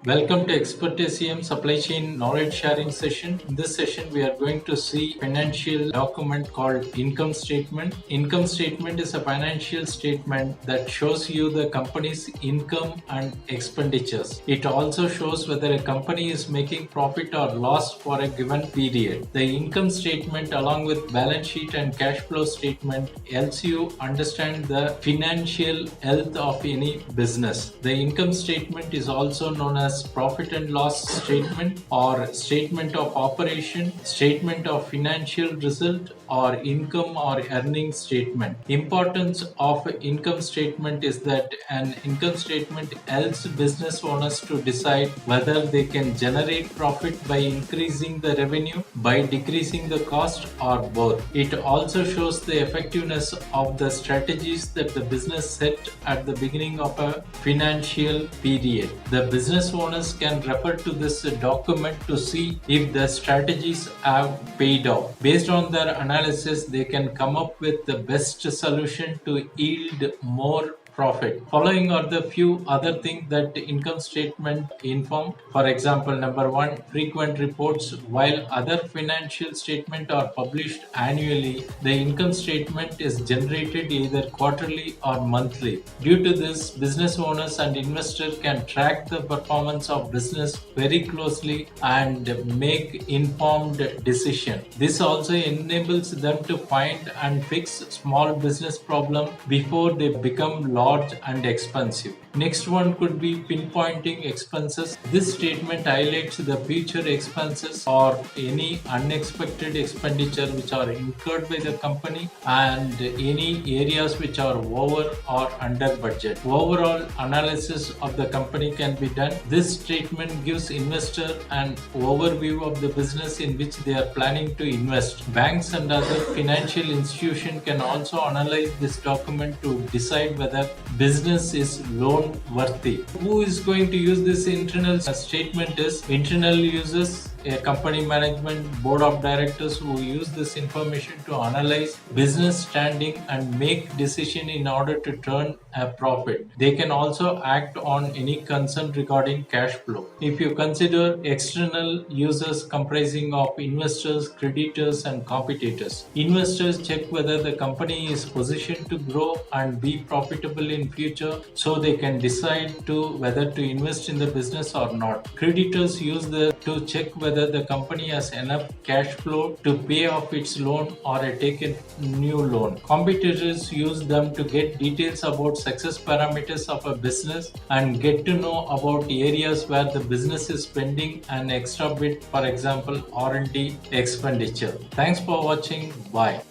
Welcome to Expert ACM Supply Chain Knowledge Sharing session. In this session, we are going to see financial document called income statement. Income statement is a financial statement that shows you the company's income and expenditures. It also shows whether a company is making profit or loss for a given period. The income statement along with balance sheet and cash flow statement helps you understand the financial health of any business. The income statement is also known as profit and loss statement or statement of operation, statement of financial result, or income or earnings statement. Importance of income statement is that an income statement helps business owners to decide whether they can generate profit by increasing the revenue, by decreasing the cost, or both. It also shows the effectiveness of the strategies that the business set at the beginning of a financial period. The business owners can refer to this document to see if the strategies have paid off. Based on their analysis, they can come up with the best solution to yield more profit. Following are the few other things that income statement inform. For example, number one, frequent reports. While other financial statements are published annually, the income statement is generated either quarterly or monthly. Due to this, business owners and investors can track the performance of business very closely and make informed decision. This also enables them to find and fix small business problems before they become large and expensive. Next one could be pinpointing expenses. This statement highlights the future expenses or any unexpected expenditure which are incurred by the company and any areas which are over or under budget. Overall analysis of the company can be done. This statement gives investor an overview of the business in which they are planning to invest. Banks and other financial institutions can also analyze this document to decide whether business is loan worthy. Who is going to use this internal statement is internal users, a company management board of directors who use this information to analyze business standing and make decision in order to turn a profit. They can also act on any concern regarding cash flow. If you consider external users comprising of investors, creditors, and competitors, investors check whether the company is positioned to grow and be profitable in future, so they can decide to whether to invest in the business or not. Creditors use to check whether the company has enough cash flow to pay off its loan or take a new loan. Competitors use them to get details about success parameters of a business and get to know about areas where the business is spending an extra bit, for example R&D expenditure. Thanks for watching. Bye.